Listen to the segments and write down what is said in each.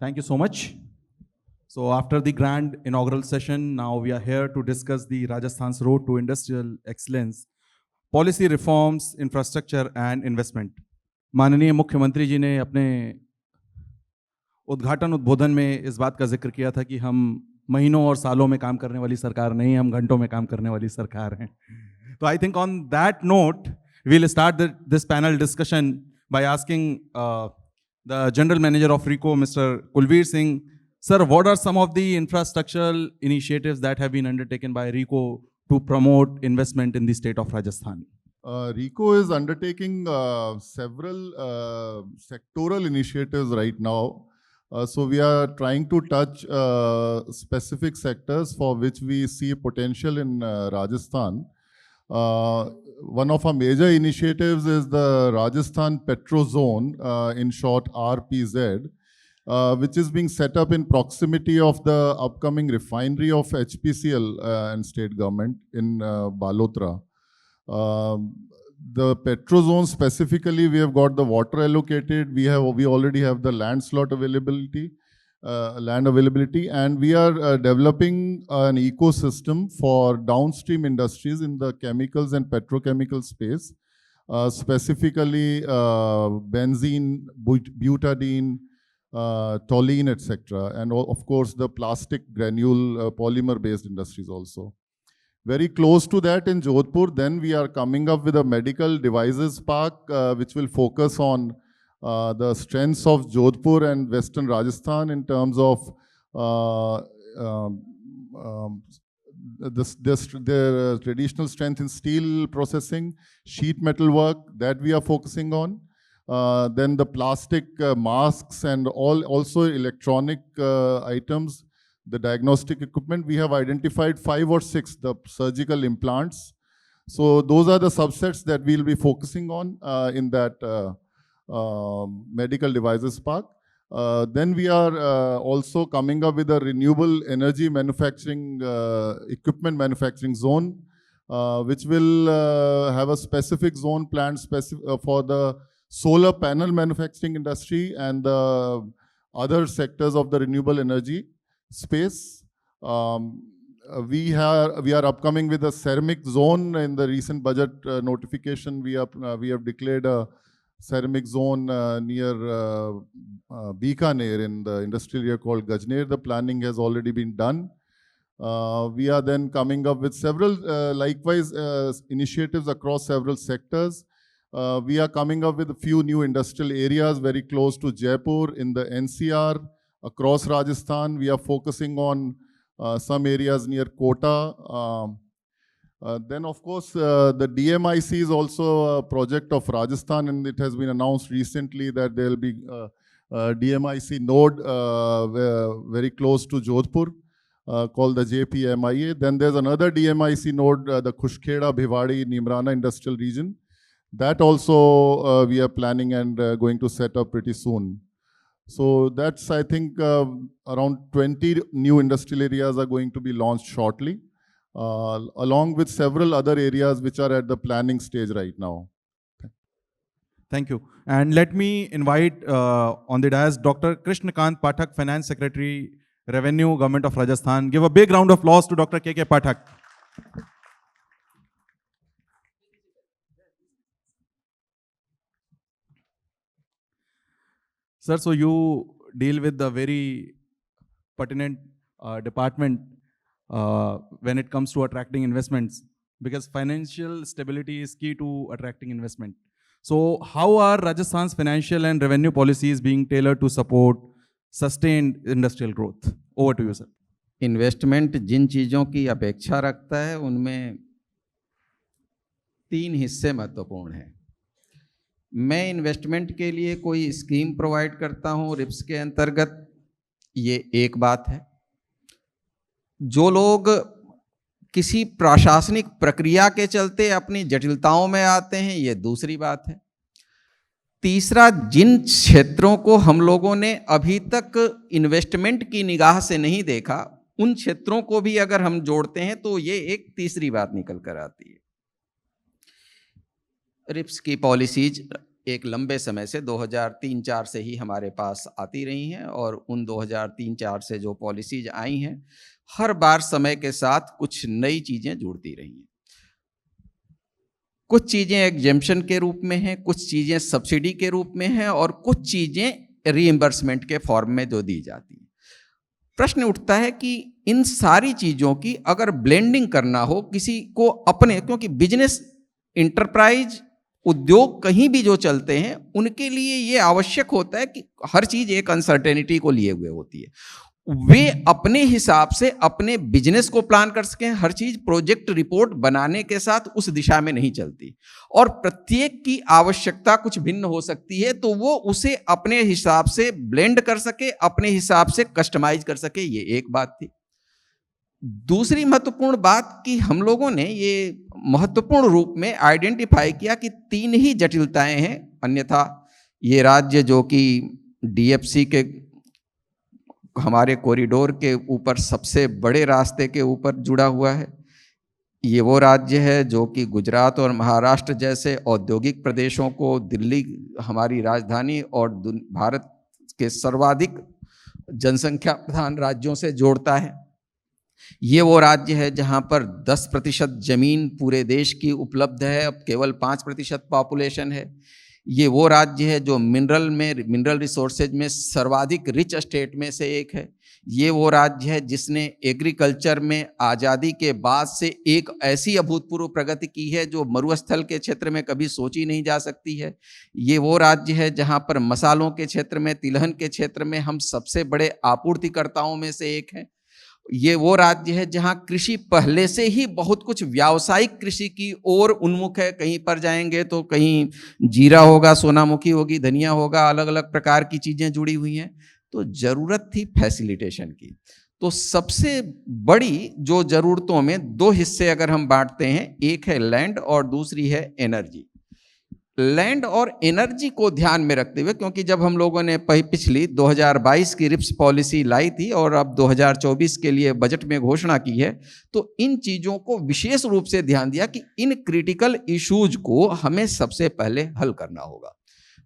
Thank you so much. So after the grand inaugural session, now we are here to discuss the Rajasthan's road to industrial excellence, policy reforms, infrastructure and investment. माननीय मुख्यमंत्री जी ने अपने उद्घाटन उद्बोधन में इस बात का जिक्र किया था कि हम महीनों और सालों में काम करने वाली सरकार नहीं, हम घंटों में काम करने वाली सरकार हैं. तो I think on that note we'll start this panel discussion by asking the General Manager of RICO, Mr. Kulveer Singh. Sir, what are some of the infrastructural initiatives that have been undertaken by RICO to promote investment in the state of Rajasthan? RICO is undertaking several sectoral initiatives right now. So we are trying to touch specific sectors for which we see potential in Rajasthan. One of our major initiatives is the Rajasthan Petro Zone, in short RPZ, which is being set up in proximity of the upcoming refinery of HPCL and state government in Balotra. The Petro Zone specifically, we have got the water allocated, we already have the land slot availability, and we are developing an ecosystem for downstream industries in the chemicals and petrochemical space, specifically benzene, butadiene, toluene, etc. And of course the plastic granule polymer based industries also. Very close to that in Jodhpur, then we are coming up with a medical devices park which will focus on the strengths of Jodhpur and Western Rajasthan in terms of their traditional strength in steel processing, sheet metal work that we are focusing on. Then the plastic masks and also electronic items, the diagnostic equipment. We have identified 5 or 6, the surgical implants. So those are the subsets that we'll be focusing on in that medical devices park. Then we are also coming up with a renewable energy manufacturing, equipment manufacturing zone, which will have a specific zone planned for the solar panel manufacturing industry and the other sectors of the renewable energy space. We are upcoming with a ceramic zone. In the recent budget notification, we have declared a ceramic zone near Bikaner in the industrial area called Gajner. The planning has already been done. We are then coming up with several likewise initiatives across several sectors. We are coming up with a few new industrial areas very close to Jaipur in the NCR. Across Rajasthan, we are focusing on some areas near Kota. Then of course, the DMIC is also a project of Rajasthan, and it has been announced recently that there will be a DMIC node very close to Jodhpur called the JPMIA. Then there's another DMIC node, the Khushkheda, Bhiwadi, Nimrana industrial region. That also we are planning and going to set up pretty soon. So that's, I think, around 20 new industrial areas are going to be launched shortly, along with several other areas which are at the planning stage right now. Thank you. And let me invite on the dais Dr. Krishnakant Pathak, Finance Secretary, Revenue, Government of Rajasthan. Give a big round of applause to Dr. K.K. Pathak. Sir, so you deal with the very pertinent department when it comes to attracting investments, because financial stability is key to attracting investment. So how are Rajasthan's financial and revenue policies being tailored to support sustained industrial growth? Over to you, sir. Investment जिन चीज़ों की अपेक्षा रखता है उनमें 3 हिस्से महत्वपूर्ण हैं। मैं इन्वेस्टमेंट के लिए कोई स्कीम प्रोवाइड करता हूं रिप्स के अंतर्गत, ये एक बात है। जो लोग किसी प्रशासनिक प्रक्रिया के चलते अपनी जटिलताओं में आते हैं, ये दूसरी बात है। तीसरा, जिन क्षेत्रों को हम लोगों ने अभी तक इन्वेस्टमेंट की निगाह से नहीं देखा, उन क्षेत्रों को भी अगर हम जोड़ते हैं तो ये एक तीसरी बात निकल कर आती है। रिप्स की पॉलिसीज एक लंबे समय से 2003-4 से ही हमारे पास आती रही हैं, और उन 2003-4 से जो पॉलिसीज आई हैं, हर बार समय के साथ कुछ नई चीज़ें जुड़ती रही हैं। कुछ चीज़ें एग्जेम्पशन के रूप में हैं, कुछ चीज़ें सब्सिडी के रूप में हैं, और कुछ चीज़ें रीइंबर्समेंट के फॉर्म में जो दी जाती हैं। प्रश्न उठता है कि इन सारी चीज़ों की अगर ब्लेंडिंग करना हो किसी को अपने, क्योंकि बिजनेस, इंटरप्राइज, उद्योग कहीं भी जो चलते हैं उनके लिए ये आवश्यक होता है कि हर चीज़ एक अनसर्टेनिटी को लिए हुए होती है, वे अपने हिसाब से अपने बिजनेस को प्लान कर सकें। हर चीज प्रोजेक्ट रिपोर्ट बनाने के साथ उस दिशा में नहीं चलती, और प्रत्येक की आवश्यकता कुछ भिन्न हो सकती है, तो वो उसे अपने हिसाब से ब्लेंड कर सके, अपने हिसाब से कस्टमाइज कर सके। ये एक बात थी। दूसरी महत्वपूर्ण बात कि हम लोगों ने ये महत्वपूर्ण रूप में आइडेंटिफाई किया कि 3 ही जटिलताएं हैं, अन्यथा ये राज्य जो कि डीएफसी के हमारे कॉरिडोर के ऊपर सबसे बड़े रास्ते के ऊपर जुड़ा हुआ है, ये वो राज्य है जो कि गुजरात और महाराष्ट्र जैसे औद्योगिक प्रदेशों को, दिल्ली हमारी राजधानी और भारत के सर्वाधिक जनसंख्या प्रधान राज्यों से जोड़ता है। ये वो राज्य है जहाँ पर 10% जमीन पूरे देश की उपलब्ध है, अब केवल 5% पॉपुलेशन है। ये वो राज्य है जो मिनरल रिसोर्सेज में सर्वाधिक रिच स्टेट में से एक है। ये वो राज्य है जिसने एग्रीकल्चर में आज़ादी के बाद से एक ऐसी अभूतपूर्व प्रगति की है जो मरुस्थल के क्षेत्र में कभी सोची नहीं जा सकती है। ये वो राज्य है जहाँ पर मसालों के क्षेत्र में, तिलहन के क्षेत्र में हम सबसे बड़े आपूर्तिकर्ताओं में से एक हैं। ये वो राज्य है जहाँ कृषि पहले से ही बहुत कुछ व्यावसायिक कृषि की ओर उन्मुख है। कहीं पर जाएंगे तो कहीं जीरा होगा, सोनामुखी होगी, धनिया होगा, अलग अलग प्रकार की चीज़ें जुड़ी हुई हैं। तो ज़रूरत थी फैसिलिटेशन की। तो सबसे बड़ी जो ज़रूरतों में 2 हिस्से अगर हम बांटते हैं, एक है लैंड और दूसरी है एनर्जी। लैंड और एनर्जी को ध्यान में रखते हुए, क्योंकि जब हम लोगों ने पिछली 2022 की रिप्स पॉलिसी लाई थी और अब 2024 के लिए बजट में घोषणा की है, तो इन चीज़ों को विशेष रूप से ध्यान दिया कि इन क्रिटिकल इश्यूज को हमें सबसे पहले हल करना होगा।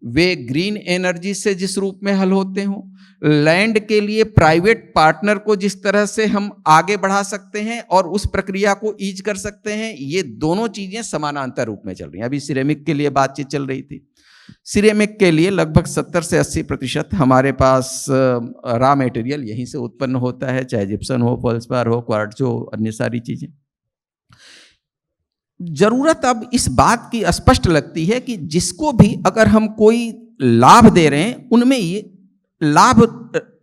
वे ग्रीन एनर्जी से जिस रूप में हल होते हों, लैंड के लिए प्राइवेट पार्टनर को जिस तरह से हम आगे बढ़ा सकते हैं और उस प्रक्रिया को ईज कर सकते हैं, ये दोनों चीजें समानांतर रूप में चल रही हैं। अभी सिरेमिक के लिए बातचीत चल रही थी। सिरेमिक के लिए लगभग 70 से 80% हमारे पास रॉ मटेरियल यहीं से उत्पन्न होता है, चाहे जिप्सन हो, फेल्सपार हो, क्वार्ट्ज हो, अन्य सारी चीजें। जरूरत अब इस बात की स्पष्ट लगती है कि जिसको भी अगर हम कोई लाभ दे रहे हैं, उनमें ये लाभ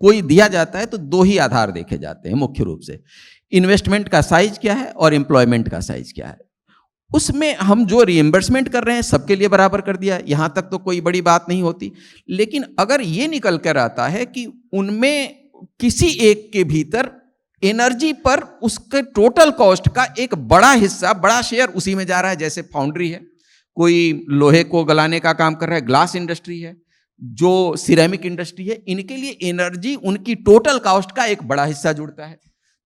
कोई दिया जाता है तो 2 ही आधार देखे जाते हैं मुख्य रूप से, इन्वेस्टमेंट का साइज क्या है और एम्प्लॉयमेंट का साइज क्या है। उसमें हम जो रिएम्बर्समेंट कर रहे हैं सबके लिए बराबर कर दिया, यहां तक तो कोई बड़ी बात नहीं होती। लेकिन अगर ये निकल कर आता है कि उनमें किसी एक के भीतर एनर्जी पर उसके टोटल कॉस्ट का एक बड़ा हिस्सा, बड़ा शेयर उसी में जा रहा है, जैसे फाउंड्री है, कोई लोहे को गलाने का काम कर रहा है, ग्लास इंडस्ट्री है, जो सिरेमिक इंडस्ट्री है, इनके लिए एनर्जी उनकी टोटल कॉस्ट का एक बड़ा हिस्सा जुड़ता है।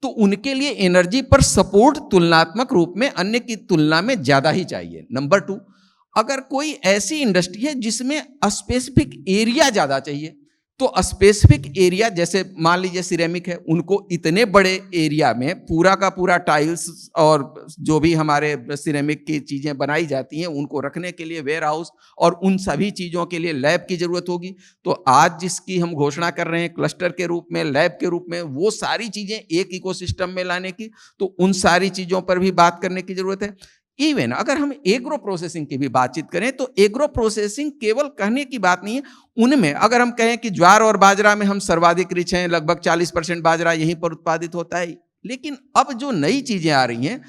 तो उनके लिए एनर्जी पर सपोर्ट तुलनात्मक रूप में अन्य की तुलना में ज्यादा ही चाहिए। नंबर 2, अगर कोई ऐसी इंडस्ट्री है जिसमें स्पेसिफिक एरिया ज्यादा चाहिए, तो स्पेसिफिक एरिया, जैसे मान लीजिए सिरेमिक है, उनको इतने बड़े एरिया में पूरा का पूरा टाइल्स और जो भी हमारे सिरेमिक की चीज़ें बनाई जाती हैं उनको रखने के लिए वेयर हाउस और उन सभी चीज़ों के लिए लैब की ज़रूरत होगी। तो आज जिसकी हम घोषणा कर रहे हैं क्लस्टर के रूप में, लैब के रूप में, वो सारी चीज़ें एक इकोसिस्टम में लाने की, तो उन सारी चीज़ों पर भी बात करने की ज़रूरत है। इवन अगर हम एग्रो प्रोसेसिंग की भी बातचीत करें तो एग्रो प्रोसेसिंग केवल कहने की बात नहीं है। उनमें अगर हम कहें कि ज्वार और बाजरा में हम सर्वाधिक रिच हैं, लगभग 40% बाजरा यहीं पर उत्पादित होता है, लेकिन अब जो नई चीजें आ रही हैं,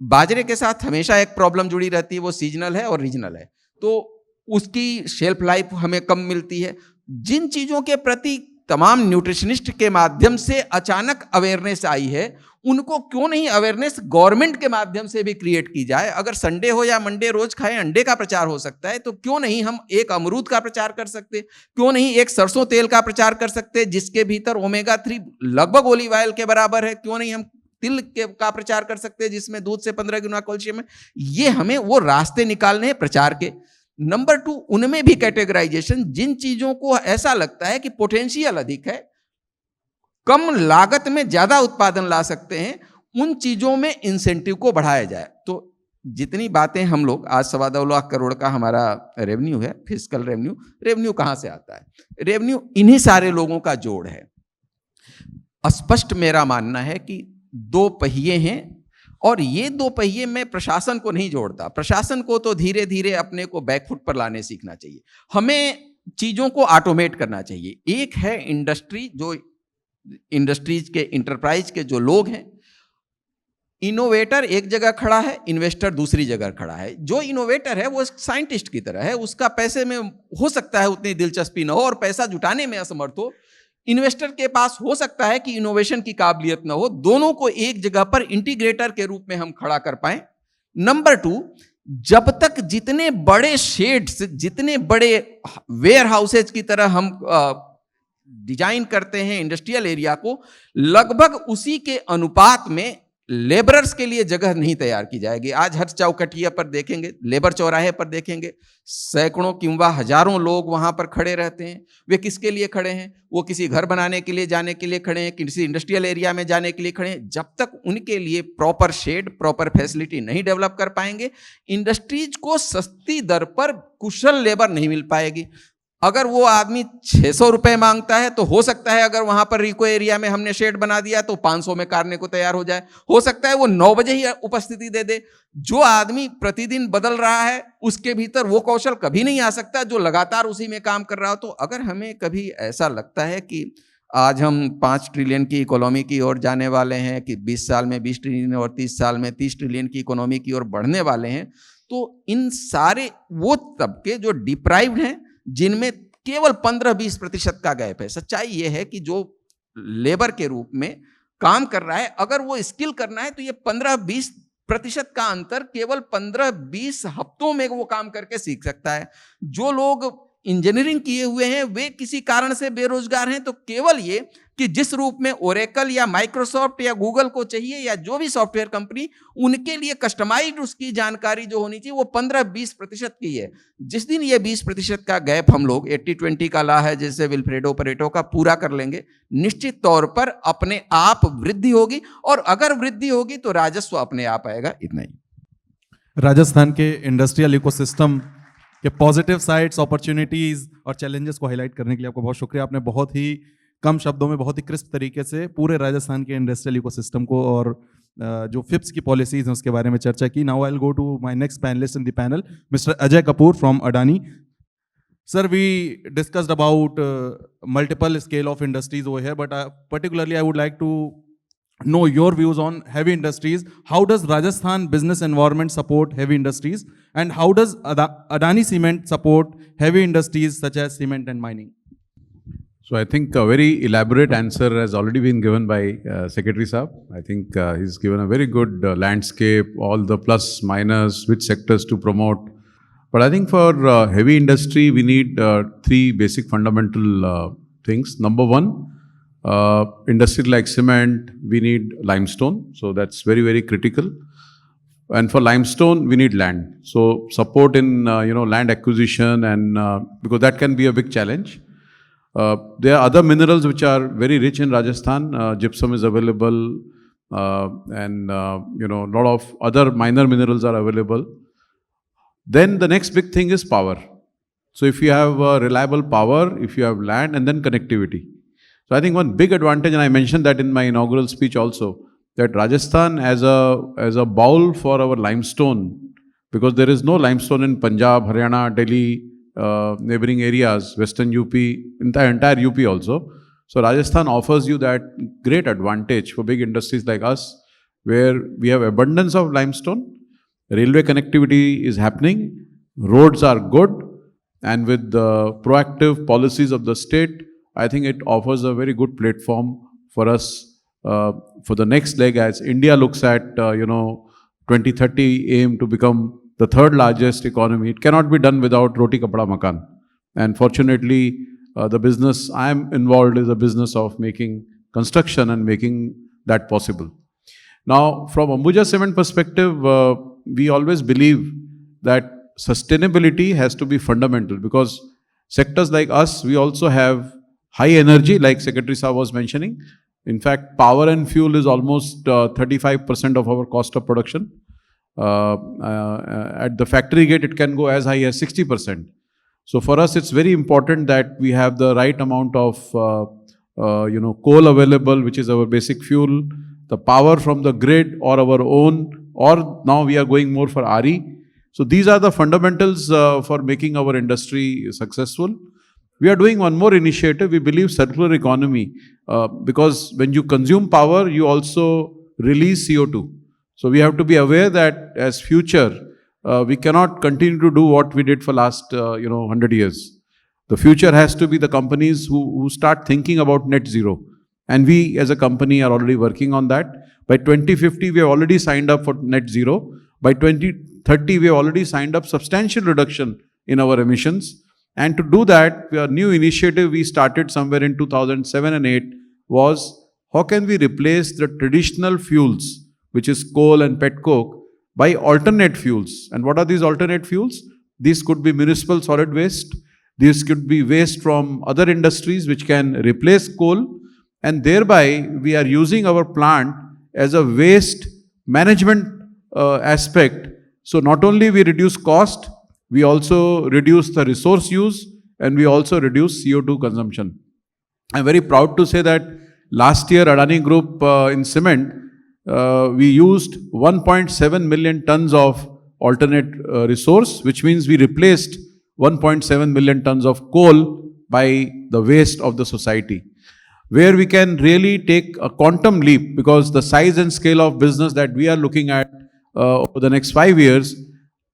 बाजरे के साथ हमेशा एक प्रॉब्लम जुड़ी रहती है, वो सीजनल है और रीजनल है, तो उसकी शेल्फ लाइफ हमें कम मिलती है। जिन चीजों के प्रति तमाम न्यूट्रिशनिस्ट के माध्यम से अचानक अवेयरनेस आई है, उनको क्यों नहीं अवेयरनेस गवर्नमेंट के माध्यम से भी क्रिएट की जाए। अगर संडे हो या मंडे रोज खाएं अंडे का प्रचार हो सकता है, तो क्यों नहीं हम एक अमरूद का प्रचार कर सकते, क्यों नहीं एक सरसों तेल का प्रचार कर सकते जिसके भीतर ओमेगा 3 लगभग ओलिव ऑयल के बराबर है, क्यों नहीं हम तिल का प्रचार कर सकते जिसमें दूध से 15 गुना कैल्शियम है। ये हमें वो रास्ते निकालने हैं प्रचार के। नंबर 2, उनमें भी कैटेगराइजेशन, जिन चीजों को ऐसा लगता है कि पोटेंशियल अधिक है, कम लागत में ज्यादा उत्पादन ला सकते हैं, उन चीजों में इंसेंटिव को बढ़ाया जाए। तो जितनी बातें हम लोग, आज 2.25 लाख करोड़ का हमारा रेवेन्यू है, फिस्कल रेवेन्यू, रेवेन्यू कहां से आता है? रेवेन्यू इन्हीं सारे लोगों का जोड़ है। स्पष्ट मेरा मानना है कि 2 पहिए हैं, और ये 2 पहिए में प्रशासन को नहीं जोड़ता। प्रशासन को तो धीरे धीरे अपने को बैकफुट पर लाने सीखना चाहिए। हमें चीजों को ऑटोमेट करना चाहिए। एक है इंडस्ट्री, जो इंडस्ट्रीज के, इंटरप्राइज के जो लोग हैं, इनोवेटर एक जगह खड़ा है, इन्वेस्टर दूसरी जगह खड़ा है। जो इनोवेटर है वो साइंटिस्ट की तरह है, उसका पैसे में हो सकता है उतनी दिलचस्पी ना हो और पैसा जुटाने में असमर्थ हो। इन्वेस्टर के पास हो सकता है कि इनोवेशन की काबिलियत ना हो। दोनों को एक जगह पर इंटीग्रेटर के रूप में हम खड़ा कर पाए। नंबर 2, जब तक जितने बड़े शेड्स, जितने बड़े वेयर हाउसेज की तरह हम डिजाइन करते हैं इंडस्ट्रियल एरिया को, लगभग उसी के अनुपात में लेबरर्स के लिए जगह नहीं तैयार की जाएगी। आज हर चौकटिया पर देखेंगे, लेबर चौराहे पर देखेंगे, सैकड़ों किंवा हजारों लोग वहां पर खड़े रहते हैं। वे किसके लिए खड़े हैं? वो किसी घर बनाने के लिए जाने के लिए खड़े हैं, किसी इंडस्ट्रियल एरिया में जाने के लिए खड़े हैं। जब तक उनके लिए प्रॉपर शेड, प्रॉपर फैसिलिटी नहीं डेवलप कर पाएंगे, इंडस्ट्रीज को सस्ती दर पर कुशल लेबर नहीं मिल पाएगी। अगर वो आदमी 600 रुपए मांगता है तो हो सकता है अगर वहां पर रिको एरिया में हमने शेड बना दिया तो 500 में काटने को तैयार हो जाए। हो सकता है वो 9 बजे ही उपस्थिति दे दे। जो आदमी प्रतिदिन बदल रहा है उसके भीतर वो कौशल कभी नहीं आ सकता जो लगातार उसी में काम कर रहा हो। तो अगर हमें कभी ऐसा लगता है कि आज हम 5 ट्रिलियन की इकोनॉमी की ओर जाने वाले हैं, कि 20 साल में 20 ट्रिलियन और 30 साल में 30 ट्रिलियन की इकोनॉमी की ओर बढ़ने वाले हैं, तो इन सारे वो तबके जो डिप्राइव्ड हैं, जिनमें केवल 15-20% का गैप है। सच्चाई यह है कि जो लेबर के रूप में काम कर रहा है, अगर वो स्किल करना है तो ये 15-20% का अंतर केवल 15-20 हफ्तों में वो काम करके सीख सकता है। जो लोग इंजीनियरिंग किए हुए हैं वे किसी कारण से बेरोजगार हैं, तो केवल ये कि जिस रूप में ओरेकल या माइक्रोसॉफ्ट या गूगल को चाहिए या जो भी सॉफ्टवेयर कंपनी, उनके लिए कस्टमाइज्ड उसकी जानकारी जो होनी चाहिए वो 15-20% की है। जिस दिन ये 20% का गैप हम लोग 80-20 का ला है जैसे विल्फ्रेडो परेटो का पूरा कर लेंगे, निश्चित तौर पर अपने आप वृद्धि होगी, और अगर वृद्धि होगी तो राजस्व अपने आप आएगा। इतना ही। राजस्थान के इंडस्ट्रियल इकोसिस्टम के पॉजिटिव साइड्स, अपॉर्चुनिटीज और चैलेंजेस को हाईलाइट करने के लिए आपको बहुत शुक्रिया। आपने बहुत ही कम शब्दों में बहुत ही क्रिस्प तरीके से पूरे राजस्थान के इंडस्ट्रियल इकोसिस्टम को और जो फिप्स की पॉलिसीज हैं उसके बारे में चर्चा की। Now I will go to my next panelist in the panel, mister Ajay Kapoor from Adani. Sir, we discussed about multiple scale of industries over here, but particularly I would like to know your views on heavy industries. How does Rajasthan business environment support heavy industries, and how does Adani Cement support heavy industries such as cement and mining? So I think a very elaborate answer has already been given by Secretary Saab. I think he's given a very good landscape, all the plus minus, which sectors to promote. But I think for heavy industry, we need 3 basic fundamental things. Number 1, industry like cement, we need limestone. So that's very, very critical. And for limestone, we need land. So support in land acquisition, and because that can be a big challenge. There are other minerals which are very rich in Rajasthan. Gypsum is available, and a lot of other minor minerals are available. Then the next big thing is power. So if you have reliable power, if you have land, and then connectivity. So I think one big advantage, and I mentioned that in my inaugural speech also, that Rajasthan as a bowl for our limestone, because there is no limestone in Punjab, Haryana, Delhi, neighboring areas, Western UP, entire UP also. So Rajasthan offers you that great advantage for big industries like us, where we have abundance of limestone, railway connectivity is happening, roads are good, and with the proactive policies of the state, I think it offers a very good platform for us for the next leg as India looks at 2030 aim to become the 3rd largest economy. It cannot be done without roti kapda makan. And fortunately, the business I am involved is a business of making construction and making that possible. Now, from Ambuja Cement perspective, we always believe that sustainability has to be fundamental, because sectors like us, we also have high energy, like Secretary Saab was mentioning. In fact, power and fuel is almost 35% of our cost of production. At the factory gate, it can go as high as 60%. So for us, it's very important that we have the right amount of coal available, which is our basic fuel, the power from the grid or our own, or now we are going more for RE. So these are the fundamentals for making our industry successful. We are doing one more initiative. We believe circular economy, because when you consume power, you also release CO2. So we have to be aware that as future, we cannot continue to do what we did for last 100 years. The future has to be the companies who start thinking about net zero. And we as a company are already working on that. By 2050, we have already signed up for net zero. By 2030, we have already signed up substantial reduction in our emissions. And to do that, a new initiative we started somewhere in 2007 and 8 was, how can we replace the traditional fuels, which is coal and pet coke, by alternate fuels. And what are these alternate fuels? These could be municipal solid waste. These could be waste from other industries which can replace coal. And thereby, we are using our plant as a waste management aspect. So not only we reduce cost, we also reduce the resource use, and we also reduce CO2 consumption. I'm very proud to say that last year, Adani Group in cement, we used 1.7 million tons of alternate resource, which means we replaced 1.7 million tons of coal by the waste of the society, where we can really take a quantum leap, because the size and scale of business that we are looking at over the next 5 years,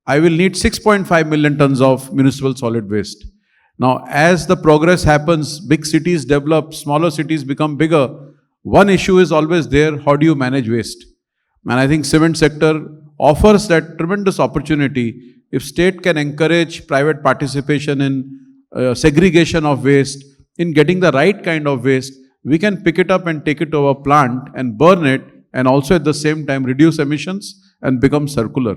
I will need 6.5 million tons of municipal solid waste. Now, as the progress happens, big cities develop, smaller cities become bigger. One issue is always there: how do you manage waste? And I think cement sector offers that tremendous opportunity. If state can encourage private participation in segregation of waste, in getting the right kind of waste, we can pick it up and take it to our plant and burn it, and also at the same time reduce emissions and become circular.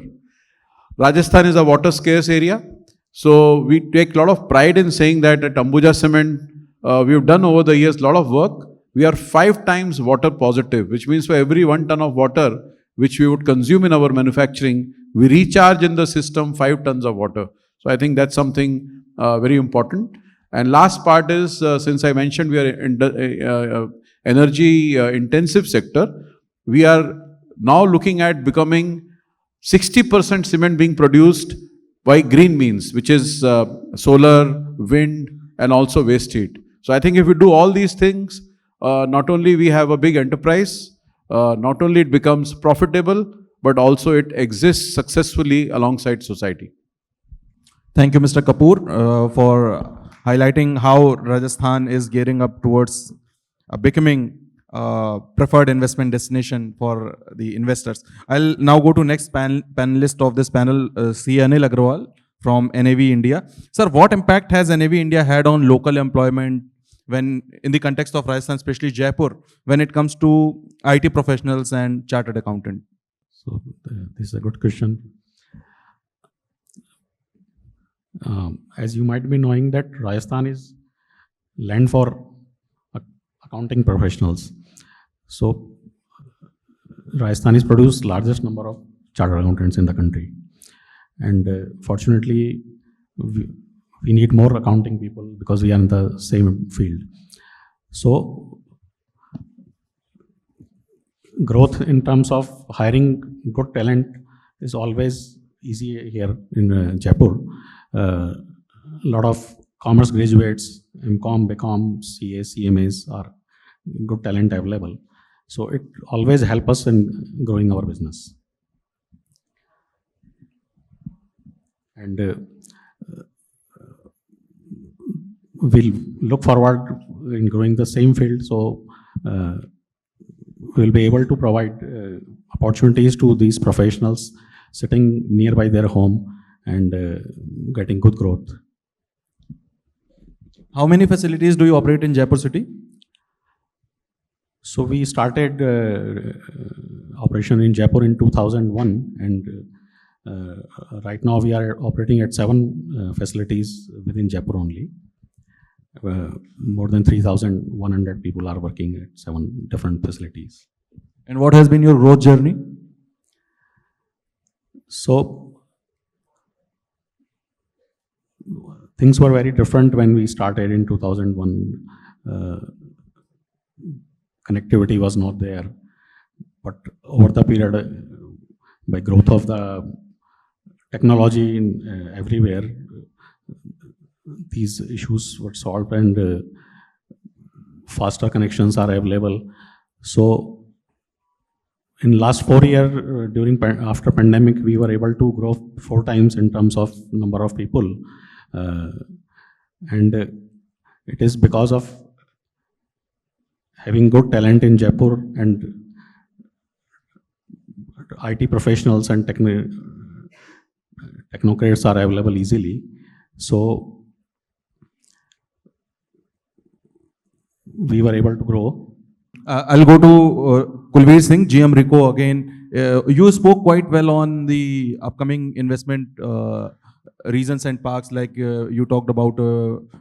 Rajasthan is a water scarce area. So we take a lot of pride in saying that at Ambuja Cement, we've done over the years a lot of work. We are 5 times water positive, which means for every 1 ton of water which we would consume in our manufacturing, we recharge in the system 5 tons of water. So I think that's something very important. And last part is, since I mentioned we are in energy intensive sector, we are now looking at becoming 60% cement being produced by green means, which is solar, wind, and also waste heat. So I think if we do all these things, not only we have a big enterprise, not only it becomes profitable, but also it exists successfully alongside society. Thank you, Mr. Kapoor, for highlighting how Rajasthan is gearing up towards becoming preferred investment destination for the investors. I'll now go to next panelist of this panel, C. Anil Agrawal from NAV India. Sir, what impact has NAV India had on local employment when in the context of Rajasthan, especially Jaipur, when it comes to IT professionals and chartered accountant? So this is a good question. As you might be knowing that Rajasthan is land for accounting professionals. So Rajasthan has produced largest number of chartered accountants in the country. And fortunately, we need more accounting people because we are in the same field. So growth in terms of hiring good talent is always easy here in Jaipur. A lot of commerce graduates, MCOM, BCom, CA, CMAs are good talent available. So it always helps us in growing our business. And we'll look forward in growing the same field. So we'll be able to provide opportunities to these professionals sitting nearby their home and getting good growth. How many facilities do you operate in Jaipur city? So we started operation in Jaipur in 2001, and Right now, we are operating at 7 facilities within Jaipur only. More than 3,100 people are working at 7 different facilities. And what has been your growth journey? So things were very different when we started in 2001. Connectivity was not there, but over the period, by growth of the technology in everywhere, these issues were solved and faster connections are available. So in last 4 years, after pandemic, we were able to grow 4 times in terms of number of people, and it is because of having good talent in Jaipur, and IT professionals and technocrats are available easily. So we were able to grow. I'll go to Kulveer Singh, GM Rico again. You spoke quite well on the upcoming investment regions and parks, like you talked about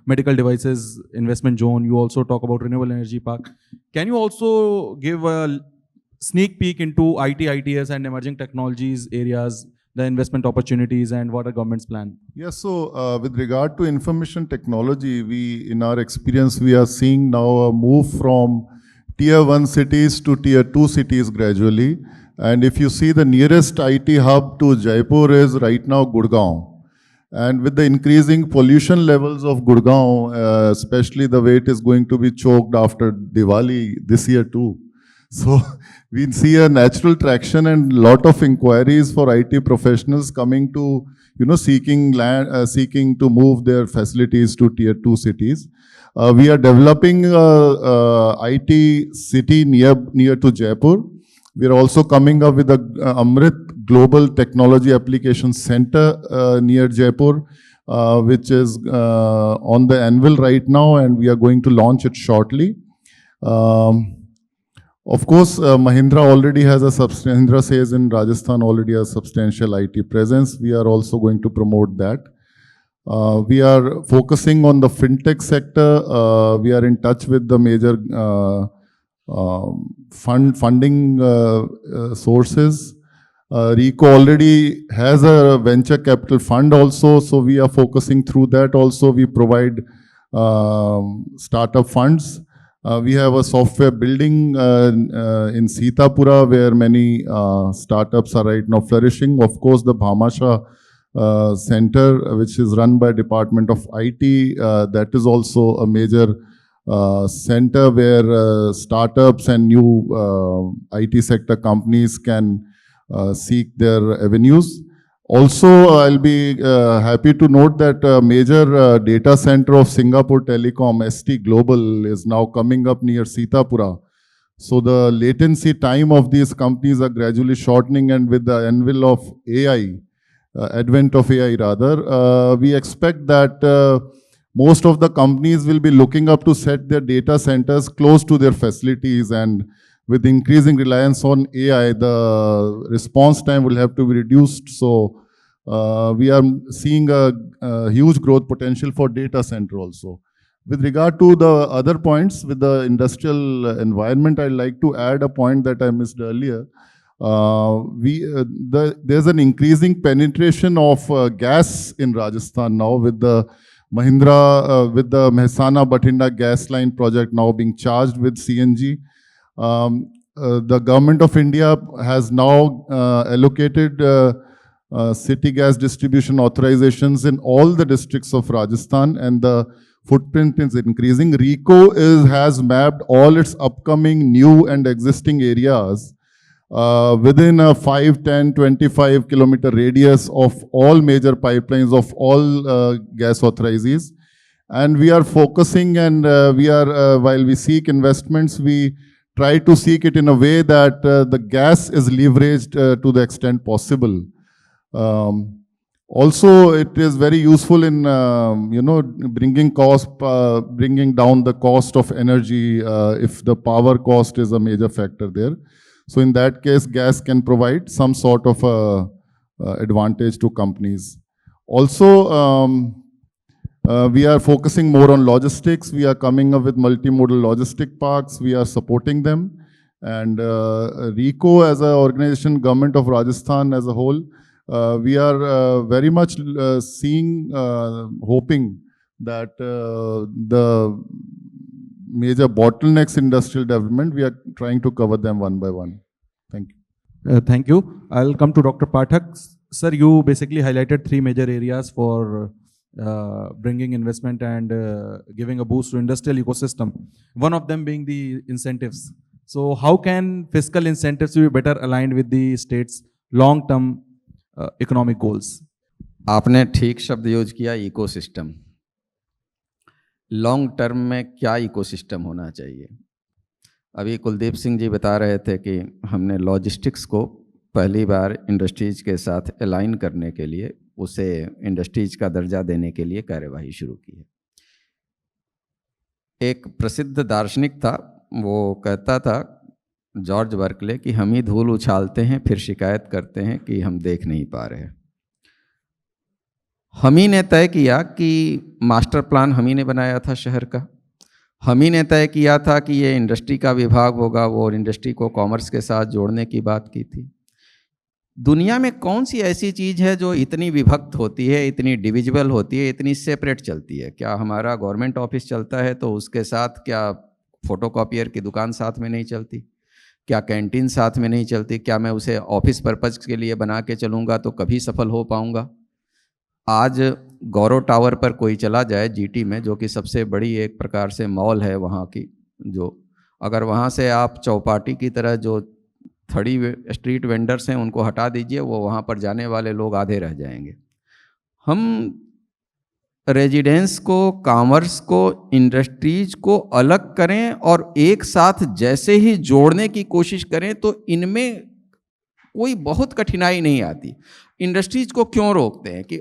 medical devices investment zone. You also talk about renewable energy park. Can you also give a sneak peek into IT, ITS and emerging technologies areas, the investment opportunities and what are government's plan? Yes, so with regard to information technology, in our experience, we are seeing now a move from Tier 1 cities to Tier 2 cities gradually. And if you see, the nearest IT hub to Jaipur is right now Gurgaon. And with the increasing pollution levels of Gurgaon, especially the way it is going to be choked after Diwali this year too. So we see a natural traction and lot of inquiries for IT professionals coming to, seeking to move their facilities to Tier 2 cities. We are developing IT city near to Jaipur. We are also coming up with a Amrit Global Technology Application Center near Jaipur, which is on the anvil right now, and we are going to launch it shortly. Of course, Mahindra already has Mahindra says in Rajasthan already has substantial IT presence. We are also going to promote that. We are focusing on the fintech sector. We are in touch with the major funding sources. RICO already has a venture capital fund also, so we are focusing through that also. We provide startup funds. We have a software building in Sitapura where many startups are right now flourishing. Of course, the Bhamasha Center, which is run by Department of IT, that is also a major center where startups and new IT sector companies can seek their avenues. Also, I'll be happy to note that a major data center of Singapore Telecom, ST Global, is now coming up near Sitapura. So the latency time of these companies are gradually shortening, and with the anvil of AI, advent of AI rather, we expect that most of the companies will be looking up to set their data centers close to their facilities, and with increasing reliance on AI, the response time will have to be reduced. So we are seeing a huge growth potential for data center also. With regard to the other points with the industrial environment, I'd like to add a point that I missed earlier. There's an increasing penetration of gas in Rajasthan now with the Mahindra, with the Mehsana Bathinda gas line project now being charged with CNG. The government of India has now allocated city gas distribution authorizations in all the districts of Rajasthan, and the footprint is increasing. RICO has mapped all its upcoming new and existing areas within a 5, 10, 25 kilometer radius of all major pipelines of all gas authorities. And we are focusing, and while we seek investments, we try to seek it in a way that the gas is leveraged to the extent possible. Also, it is very useful in bringing down the cost of energy if the power cost is a major factor there. So in that case, gas can provide some sort of advantage to companies. Also, we are focusing more on logistics. We are coming up with multimodal logistic parks. We are supporting them. And RICO as an organization, Government of Rajasthan as a whole, we are very much hoping that the major bottlenecks in industrial development, we are trying to cover them one by one. Thank you. Thank you. I'll come to Dr. Pathak. Sir, you basically highlighted three major areas for bringing investment and giving a boost to industrial ecosystem. One of them being the incentives. So how can fiscal incentives be better aligned with the state's long-term economic goals? आपने ठीक शब्द use किया, ecosystem. Long term में क्या ecosystem होना चाहिए? अभी कुलदीप सिंह जी बता रहे थे कि हमने लॉजिस्टिक्स को पहली बार इंडस्ट्रीज के साथ अलाइन करने के लिए, उसे इंडस्ट्रीज का दर्जा देने के लिए कार्यवाही शुरू की है। एक प्रसिद्ध दार्शनिक था, वो कहता था, जॉर्ज बर्कले, कि हम ही धूल उछालते हैं फिर शिकायत करते हैं कि हम देख नहीं पा रहे। हम ही ने तय किया कि मास्टर प्लान हम ही ने बनाया था शहर का, हम ही ने तय किया था कि ये इंडस्ट्री का विभाग होगा, वो इंडस्ट्री को कॉमर्स के साथ जोड़ने की बात की थी। दुनिया में कौन सी ऐसी चीज़ है जो इतनी विभक्त होती है, इतनी डिविजिबल होती है, इतनी सेपरेट चलती है? क्या हमारा गवर्नमेंट ऑफिस चलता है तो उसके साथ क्या फोटोकॉपियर की दुकान साथ में नहीं चलती? क्या कैंटीन साथ में नहीं चलती? क्या मैं उसे ऑफिस पर्पज़ के लिए बना के चलूँगा तो कभी सफल हो पाऊँगा? आज गौरव टावर पर कोई चला जाए जीटी में, जो कि सबसे बड़ी एक प्रकार से मॉल है वहाँ की, जो अगर वहाँ से आप चौपाटी की तरह जो थड़ी स्ट्रीट वेंडर्स हैं उनको हटा दीजिए, वो वहाँ पर जाने वाले लोग आधे रह जाएंगे। हम रेजिडेंस को, कॉमर्स को, इंडस्ट्रीज को अलग करें और एक साथ जैसे ही जोड़ने की कोशिश करें तो इनमें कोई बहुत कठिनाई नहीं आती। इंडस्ट्रीज को क्यों रोकते हैं? कि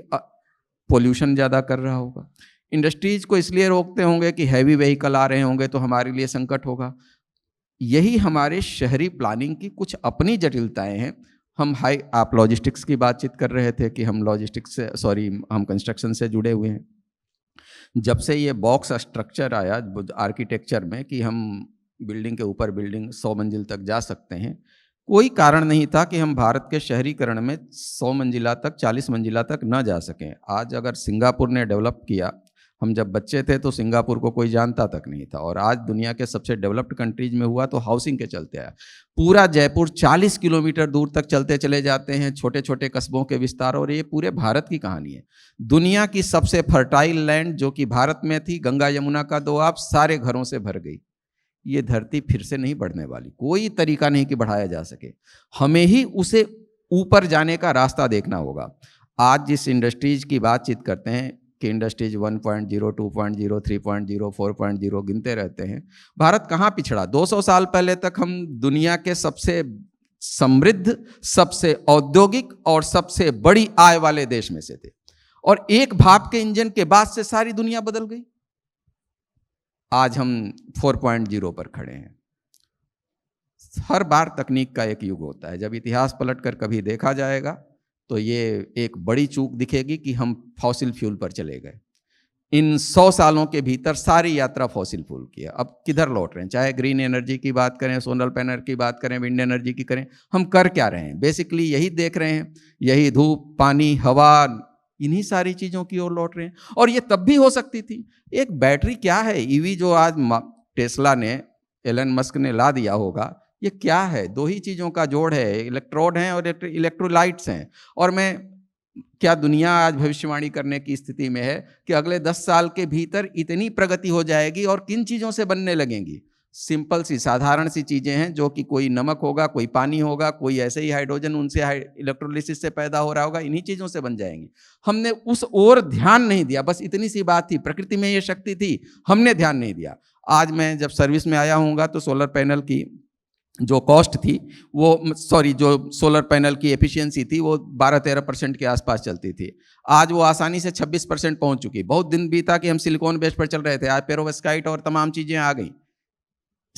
पोल्यूशन ज़्यादा कर रहा होगा। इंडस्ट्रीज को इसलिए रोकते होंगे कि हैवी व्हीकल आ रहे होंगे तो हमारे लिए संकट होगा। यही हमारे शहरी प्लानिंग की कुछ अपनी जटिलताएं हैं। आप लॉजिस्टिक्स की बातचीत कर रहे थे कि हम लॉजिस्टिक्स से, हम कंस्ट्रक्शन से जुड़े हुए हैं। जब से ये बॉक्स स्ट्रक्चर आया आर्किटेक्चर में कि हम बिल्डिंग के ऊपर बिल्डिंग 100 मंजिल तक जा सकते हैं, कोई कारण नहीं था कि हम भारत के शहरीकरण में 100 मंजिला तक, 40 मंजिला तक न जा सकें। आज अगर सिंगापुर ने डेवलप किया, हम जब बच्चे थे तो सिंगापुर को कोई जानता तक नहीं था, और आज दुनिया के सबसे डेवलप्ड कंट्रीज में हुआ तो हाउसिंग के चलते आया। पूरा जयपुर 40 किलोमीटर दूर तक चलते चले जाते हैं, छोटे छोटे कस्बों के विस्तार, और ये पूरे भारत की कहानी है। दुनिया की सबसे फर्टाइल लैंड जो कि भारत में थी, गंगा यमुना का दोआब, सारे घरों से भर गई। ये धरती फिर से नहीं बढ़ने वाली, कोई तरीका नहीं कि बढ़ाया जा सके। हमें ही उसे ऊपर जाने का रास्ता देखना होगा। आज जिस इंडस्ट्रीज की बातचीत करते हैं कि इंडस्ट्रीज 1.0, 2.0, 3.0, 4.0 गिनते रहते हैं, भारत कहाँ पिछड़ा? 200 साल पहले तक हम दुनिया के सबसे समृद्ध, सबसे औद्योगिक और सबसे बड़ी आय वाले देश में से थे, और एक भाप के इंजन के बाद से सारी दुनिया बदल गई। आज हम 4.0 पर खड़े हैं। हर बार तकनीक का एक युग होता है। जब इतिहास पलटकर कभी देखा जाएगा तो ये एक बड़ी चूक दिखेगी कि हम फॉसिल फ्यूल पर चले गए। इन 100 सालों के भीतर सारी यात्रा फॉसिल फ्यूल की है। अब किधर लौट रहे हैं? चाहे ग्रीन एनर्जी की बात करें, सोलर पैनल की बात करें, विंड एनर्जी की करें, हम कर क्या रहे हैं? बेसिकली यही देख रहे हैं, यही धूप, पानी, हवा, इन्हीं सारी चीज़ों की ओर लौट रहे हैं। और ये तब भी हो सकती थी। एक बैटरी क्या है? ईवी जो आज टेस्ला ने, एलन मस्क ने ला दिया होगा, ये क्या है? दो ही चीज़ों का जोड़ है, इलेक्ट्रोड हैं और इलेक्ट्रोलाइट्स हैं। और क्या दुनिया आज भविष्यवाणी करने की स्थिति में है कि अगले 10 साल के भीतर इतनी प्रगति हो जाएगी और किन चीज़ों से बनने लगेंगी? सिंपल सी, साधारण सी चीज़ें हैं, जो कि कोई नमक होगा, कोई पानी होगा, कोई ऐसे ही हाइड्रोजन उनसे इलेक्ट्रोलिसिस से पैदा हो रहा होगा, इन्हीं चीज़ों से बन जाएंगी। हमने उस ओर ध्यान नहीं दिया। बस इतनी सी बात थी, प्रकृति में ये शक्ति थी, हमने ध्यान नहीं दिया। आज मैं जब सर्विस में आया हूँगा तो सोलर पैनल की जो कॉस्ट थी जो सोलर पैनल की एफिशिएंसी थी वो 12-13% के आसपास चलती थी। आज वो आसानी से 26% पहुंच चुकी। बहुत दिन बीता कि हम सिलिकॉन बेस पर चल रहे थे, आज पेरोवस्काइट और तमाम चीज़ें आ गई।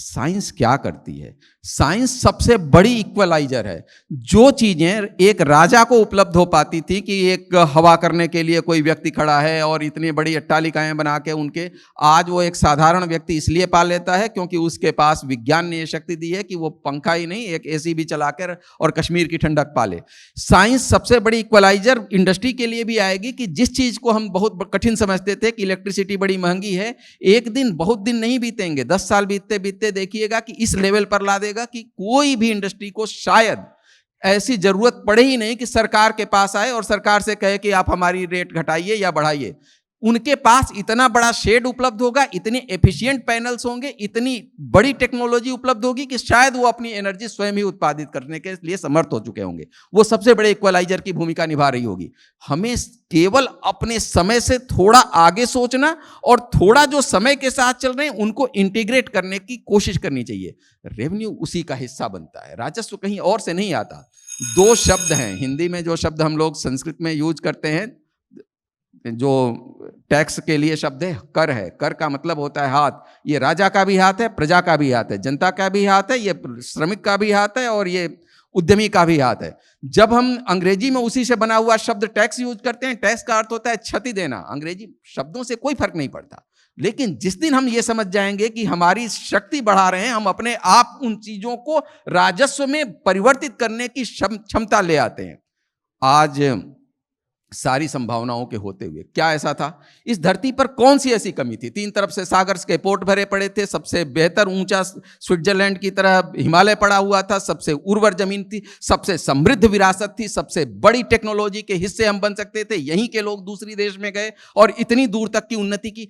साइंस क्या करती है? साइंस सबसे बड़ी इक्वलाइजर है। जो चीजें एक राजा को उपलब्ध हो पाती थी कि एक हवा करने के लिए कोई व्यक्ति खड़ा है और इतनी बड़ी अट्टालिकाएं बना के उनके, आज वो एक साधारण व्यक्ति इसलिए पा लेता है क्योंकि उसके पास विज्ञान ने ये शक्ति दी है कि वो पंखा ही नहीं, एक एसी भी चलाकर और कश्मीर की ठंडक पा ले। साइंस सबसे बड़ी इक्वलाइजर इंडस्ट्री के लिए भी आएगी कि जिस चीज को हम बहुत कठिन समझते थे कि इलेक्ट्रिसिटी बड़ी महंगी है, एक दिन, बहुत दिन नहीं बीतेंगे, 10 साल बीतते बीतते देखिएगा कि इस लेवल पर ला देगा कि कोई भी इंडस्ट्री को शायद ऐसी जरूरत पड़े ही नहीं कि सरकार के पास आए और सरकार से कहे कि आप हमारी रेट घटाइए या बढ़ाइए। उनके पास इतना बड़ा शेड उपलब्ध होगा, इतने एफिशिएंट पैनल्स होंगे, इतनी बड़ी टेक्नोलॉजी उपलब्ध होगी कि शायद वो अपनी एनर्जी स्वयं ही उत्पादित करने के लिए समर्थ हो चुके होंगे। वो सबसे बड़े इक्वलाइजर की भूमिका निभा रही होगी। हमें केवल अपने समय से थोड़ा आगे सोचना और थोड़ा जो समय के साथ चल रहे हैं उनको इंटीग्रेट करने की कोशिश करनी चाहिए। रेवेन्यू उसी का हिस्सा बनता है, राजस्व कहीं और से नहीं आता। 2 शब्द हैं हिंदी में, जो शब्द हम लोग संस्कृत में यूज करते हैं, जो टैक्स के लिए शब्द है कर है। कर का मतलब होता है हाथ। ये राजा का भी हाथ है, प्रजा का भी हाथ है, जनता का भी हाथ है, ये श्रमिक का भी हाथ है और ये उद्यमी का भी हाथ है। जब हम अंग्रेजी में उसी से बना हुआ शब्द टैक्स यूज करते हैं, टैक्स का अर्थ होता है क्षति देना। अंग्रेजी शब्दों से कोई फर्क नहीं पड़ता, लेकिन जिस दिन हम ये समझ जाएंगे कि हमारी शक्ति बढ़ा रहे हैं, हम अपने आप उन चीजों को राजस्व में परिवर्तित करने की क्षमता ले आते हैं। आज सारी संभावनाओं के होते हुए क्या ऐसा था? इस धरती पर कौन सी ऐसी कमी थी? 3 तरफ से सागर के पोर्ट भरे पड़े थे, सबसे बेहतर ऊंचा स्विट्जरलैंड की तरह हिमालय पड़ा हुआ था, सबसे उर्वर जमीन थी, सबसे समृद्ध विरासत थी, सबसे बड़ी टेक्नोलॉजी के हिस्से हम बन सकते थे। यहीं के लोग दूसरी देश में गए और इतनी दूर तक की उन्नति की।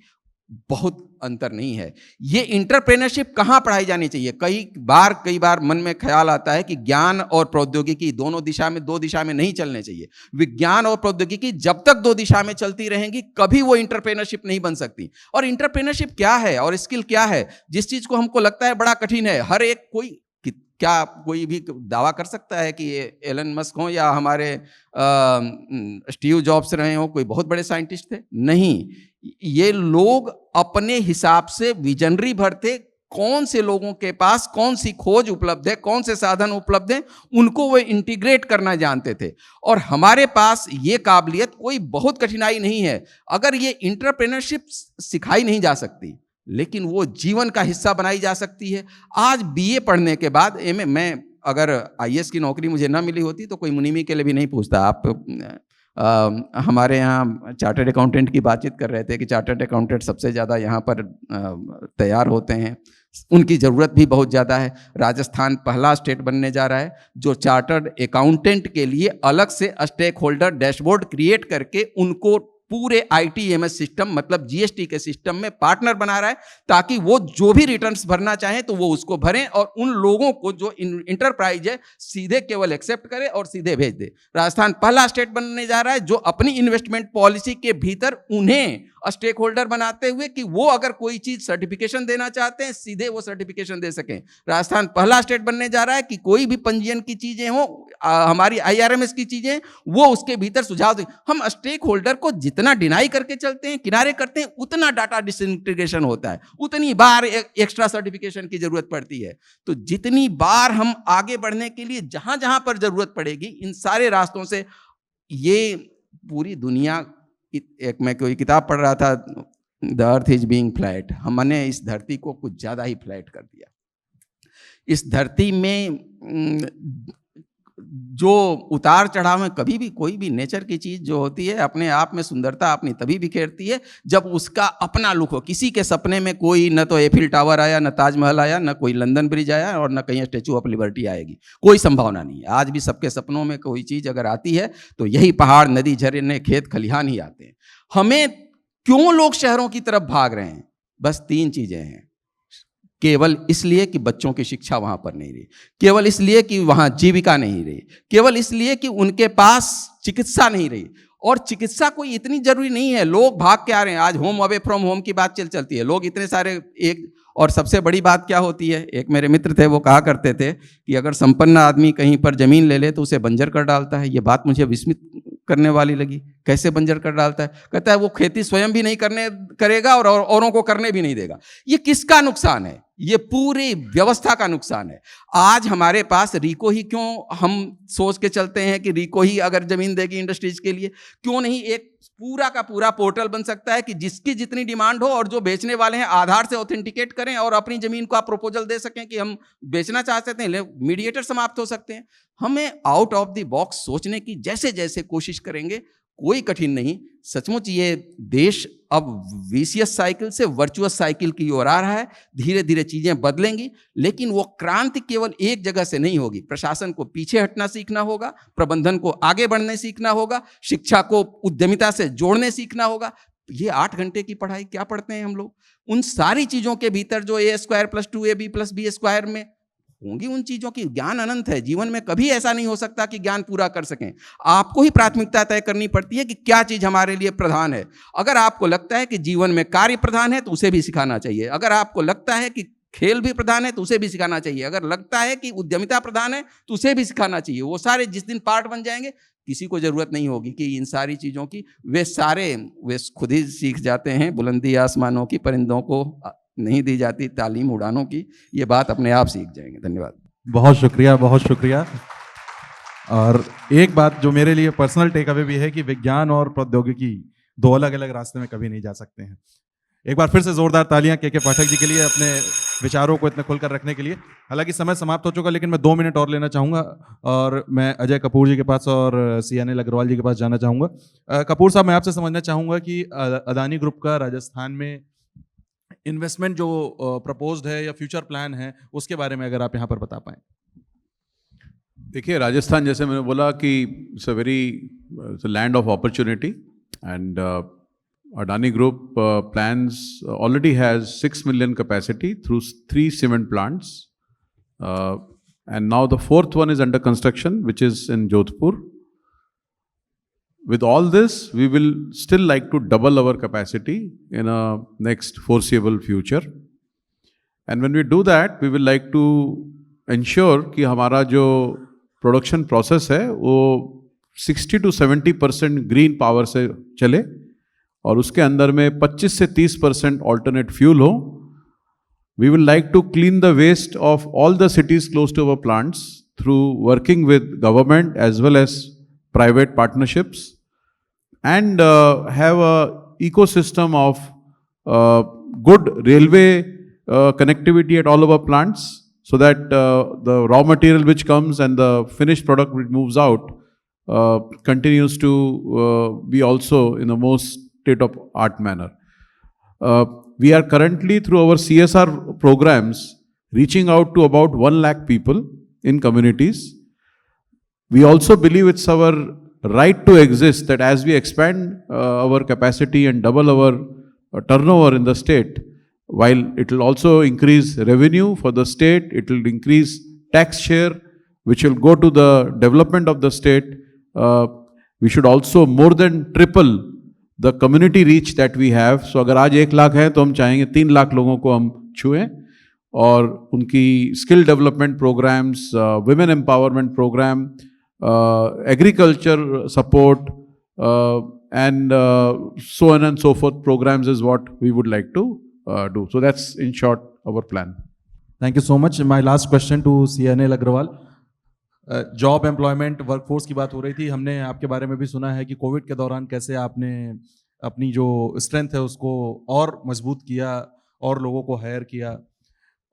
बहुत अंतर नहीं है। ये इंटरप्रेन्योरशिप कहाँ पढ़ाई जानी चाहिए? कई बार मन में ख्याल आता है कि ज्ञान और प्रौद्योगिकी दो दिशा में नहीं चलने चाहिए। विज्ञान और प्रौद्योगिकी जब तक 2 दिशा में चलती रहेंगी, कभी वो इंटरप्रेन्योरशिप नहीं बन सकती। और इंटरप्रेन्योरशिप क्या है और स्किल क्या है? जिस चीज को हमको लगता है बड़ा कठिन है, हर एक क्या कोई भी दावा कर सकता है कि ये एलन मस्क हो या हमारे स्टीव जॉब्स रहे हो, कोई बहुत बड़े साइंटिस्ट थे? नहीं, ये लोग अपने हिसाब से विजनरी भर थे। कौन से लोगों के पास कौन सी खोज उपलब्ध है, कौन से साधन उपलब्ध हैं, उनको वो इंटीग्रेट करना जानते थे। और हमारे पास ये काबिलियत कोई बहुत कठिनाई नहीं है। अगर ये इंटरप्रेन्योरशिप सिखाई नहीं जा सकती, लेकिन वो जीवन का हिस्सा बनाई जा सकती है। आज बीए पढ़ने के बाद एमए, मैं अगर आईएएस की नौकरी मुझे ना मिली होती तो कोई मुनीमी के लिए भी नहीं पूछता। आप हमारे यहाँ चार्टर्ड अकाउंटेंट की बातचीत कर रहे थे कि चार्टर्ड अकाउंटेंट सबसे ज़्यादा यहाँ पर तैयार होते हैं, उनकी ज़रूरत भी बहुत ज़्यादा है। राजस्थान पहला स्टेट बनने जा रहा है जो चार्टर्ड अकाउंटेंट के लिए अलग से स्टेक होल्डर डैशबोर्ड क्रिएट करके उनको पूरे आईटीएमएस सिस्टम मतलब जीएसटी के सिस्टम में पार्टनर बना रहा है, ताकि वो जो भी रिटर्न्स भरना चाहें तो वो उसको भरें और उन लोगों को जो इंटरप्राइज है सीधे केवल एक्सेप्ट करे और सीधे भेज दे। राजस्थान पहला स्टेट बनने जा रहा है जो अपनी इन्वेस्टमेंट पॉलिसी के भीतर उन्हें स्टेक होल्डर बनाते हुए कि वो अगर कोई चीज सर्टिफिकेशन देना चाहते हैं सीधे वो सर्टिफिकेशन दे सकें। राजस्थान पहला स्टेट बनने जा रहा है कि कोई भी पंजीयन की चीजें हो, हमारी आईआरएमएस की चीजें, वो उसके भीतर सुझाव दें। हम स्टेक होल्डर को जितना डिनाई करके चलते हैं, किनारे करते हैं, उतना डाटा डिसइंटीग्रेशन होता है, उतनी बार एक्स्ट्रा सर्टिफिकेशन की जरूरत पड़ती है। तो जितनी बार हम आगे बढ़ने के लिए जहां जहां पर जरूरत पड़ेगी, इन सारे रास्तों से ये पूरी दुनिया, एक मैं कोई किताब पढ़ रहा था, the earth is being flat, हमने इस धरती को कुछ ज़्यादा ही फ्लैट कर दिया। इस धरती में जो उतार चढ़ाव में कभी भी कोई भी नेचर की चीज़ जो होती है अपने आप में सुंदरता अपनी तभी बिखेरती है जब उसका अपना लुक हो। किसी के सपने में कोई न तो एफिल टावर आया, न ताजमहल आया, न कोई लंदन ब्रिज आया और न कहीं स्टैचू ऑफ लिबर्टी आएगी, कोई संभावना नहीं है। आज भी सबके सपनों में कोई चीज़ अगर आती है तो यही पहाड़, नदी, झरने, खेत खलिहान ही आते हैं। हमें क्यों लोग शहरों की तरफ भाग रहे हैं? बस 3 चीज़ें हैं। केवल इसलिए कि बच्चों की शिक्षा वहां पर नहीं रही, केवल इसलिए कि वहां जीविका नहीं रही, केवल इसलिए कि उनके पास चिकित्सा नहीं रही। और चिकित्सा कोई इतनी जरूरी नहीं है, लोग भाग के आ रहे हैं। आज होम अवे फ्रॉम होम की बात चलती है, लोग इतने सारे और सबसे बड़ी बात क्या होती है, एक मेरे मित्र थे वो कहा करते थे कि अगर संपन्न आदमी कहीं पर जमीन ले ले तो उसे बंजर कर डालता है। ये बात मुझे विस्मित करने वाली लगी। कैसे बंजर कर डालता है? कहता है वो खेती स्वयं भी नहीं करेगा और औरों को करने भी नहीं देगा। ये किसका नुकसान है? ये पूरी व्यवस्था का नुकसान है। आज हमारे पास रिको ही क्यों, हम सोच के चलते हैं कि रिको ही अगर जमीन देगी इंडस्ट्रीज के लिए, क्यों नहीं एक पूरा का पूरा पोर्टल बन सकता है कि जिसकी जितनी डिमांड हो और जो बेचने वाले हैं आधार से ऑथेंटिकेट करें और अपनी जमीन को आप प्रपोजल दे सकें कि हम बेचना चाहते हैं, मीडिएटर समाप्त हो सकते हैं। हमें आउट ऑफ द बॉक्स सोचने की जैसे जैसे कोशिश करेंगे, कोई कठिन नहीं। सचमुच ये देश अब विशियस साइकिल से वर्चुअस साइकिल की ओर आ रहा है। धीरे धीरे चीजें बदलेंगी, लेकिन वो क्रांति केवल एक जगह से नहीं होगी। प्रशासन को पीछे हटना सीखना होगा, प्रबंधन को आगे बढ़ने सीखना होगा, शिक्षा को उद्यमिता से जोड़ने सीखना होगा। ये 8 घंटे की पढ़ाई क्या पढ़ते हैं हम लोग, उन सारी चीजों के भीतर जो a² + 2ab + b² में होंगी, उन चीजों की ज्ञान अनंत है। जीवन में कभी ऐसा नहीं हो सकता कि ज्ञान पूरा कर सकें। आपको ही प्राथमिकता तय करनी पड़ती है कि क्या चीज हमारे लिए प्रधान है। अगर आपको लगता है कि जीवन में कार्य प्रधान है तो उसे भी सिखाना चाहिए। अगर आपको लगता है कि खेल भी प्रधान है तो उसे भी सिखाना चाहिए। अगर लगता है कि उद्यमिता प्रधान है तो उसे भी सिखाना चाहिए। वो सारे जिस दिन पार्ट बन जाएंगे, किसी को जरूरत नहीं होगी कि इन सारी चीजों की, वे खुद ही सीख जाते हैं। बुलंदी आसमानों की परिंदों को नहीं दी जाती तालीम उड़ानों की, ये बात अपने आप सीख जाएंगे। धन्यवाद। बहुत शुक्रिया, बहुत शुक्रिया। और एक बात जो मेरे लिए पर्सनल टेक अवे भी है कि विज्ञान और प्रौद्योगिकी 2 अलग अलग रास्ते में कभी नहीं जा सकते हैं। एक बार फिर से जोरदार तालियां के पाठक जी के लिए, अपने विचारों को इतने खुलकर रखने के लिए। हालांकि समय समाप्त हो चुका, लेकिन मैं 2 मिनट और लेना चाहूँगा और मैं अजय कपूर जी के पास और CNL अग्रवाल जी के पास जाना चाहूँगा। कपूर साहब, मैं आपसे समझना चाहूँगा कि अदानी ग्रुप का राजस्थान में इन्वेस्टमेंट जो प्रपोज्ड है या फ्यूचर प्लान है, उसके बारे में अगर आप यहाँ पर बता पाएं। देखिए, राजस्थान जैसे मैंने बोला कि it's a very land of opportunity and Adani Group plans already has 6 million capacity through 3 cement plants, and now the 4th one is under construction, which is in Jodhpur. With all this, we will still like to double our capacity in a next foreseeable future. And when we do that, we will like to ensure कि हमारा जो production process है वो 60 to 70% green power से चले और उसके अंदर में 25 से 30% alternate fuel हो. We will like to clean the waste of all the cities close to our plants through working with government as well as private partnerships, and have a ecosystem of good railway connectivity at all of our plants, so that the raw material which comes and the finished product which moves out continues to be also in the most state-of-art manner. We are currently, through our CSR programs, reaching out to about 1 lakh people in communities. We also believe it's our right to exist that as we expand our capacity and double our turnover in the state, while it will also increase revenue for the state, it will increase tax share, which will go to the development of the state. We should also more than triple the community reach that we have. So अगर आज 1 लाख है तो हम चाहेंगे 3 लाख लोगों को हम छुएं और उनकी skill development programs, women empowerment program, agriculture support and so on and so forth programs is what we would like to do. So that's in short our plan. Thank you so much. My last question to CNL Agarwal. Job employment workforce की बात हो रही थी, हमने आपके बारे में भी सुना है कि कोविड के दौरान कैसे आपने अपनी जो स्ट्रेंथ है उसको और मजबूत किया और लोगों को हायर किया,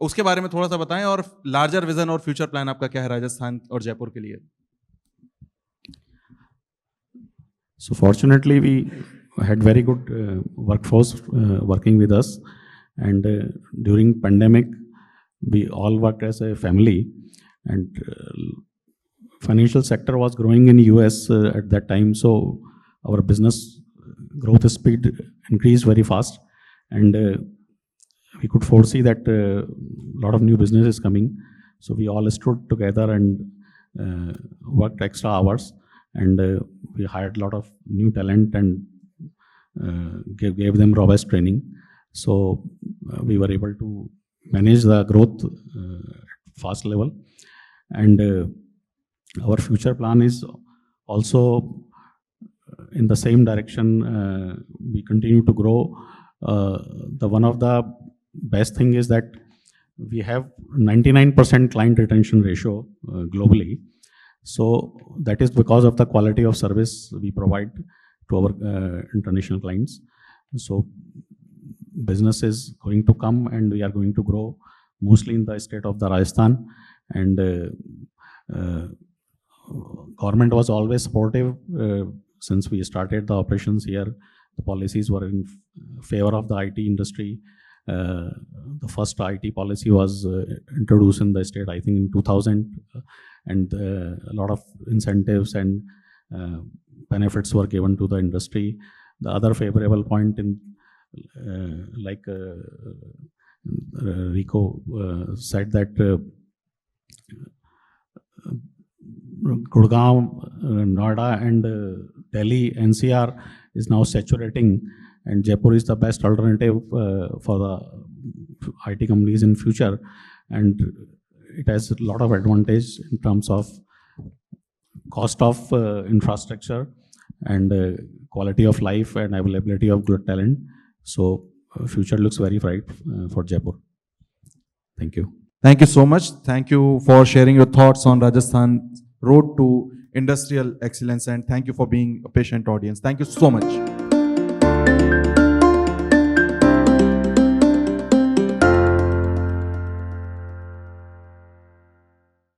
उसके बारे में थोड़ा सा बताएं। और लार्जर विजन और फ्यूचर प्लान आपका क्या है राजस्थान और जयपुर के लिए? So fortunately, we had very good workforce working with us, and during pandemic, we all worked as a family, and financial sector was growing in US at that time, so our business growth speed increased very fast, and we could foresee that a lot of new business is coming. So we all stood together and worked extra hours, and we hired a lot of new talent and gave them robust training. So we were able to manage the growth at fast level, and our future plan is also in the same direction. We continue to grow. The one of the best thing is that we have 99% client retention ratio globally. So that is because of the quality of service we provide to our international clients. So business is going to come and we are going to grow mostly in the state of the Rajasthan, and government was always supportive since we started the operations here. The policies were in favor of the IT industry. The first IT policy was introduced in the state, I think, in 2000, and a lot of incentives and benefits were given to the industry. The other favorable point in, like Rico said, that Gurgaon, Noida, and Delhi NCR is now saturating, and Jaipur is the best alternative for the IT companies in future, and it has a lot of advantage in terms of cost of infrastructure and quality of life and availability of good talent. So future looks very bright for Jaipur. Thank you. Thank you so much. Thank you for sharing your thoughts on Rajasthan's road to industrial excellence, and thank you for being a patient audience. Thank you so much.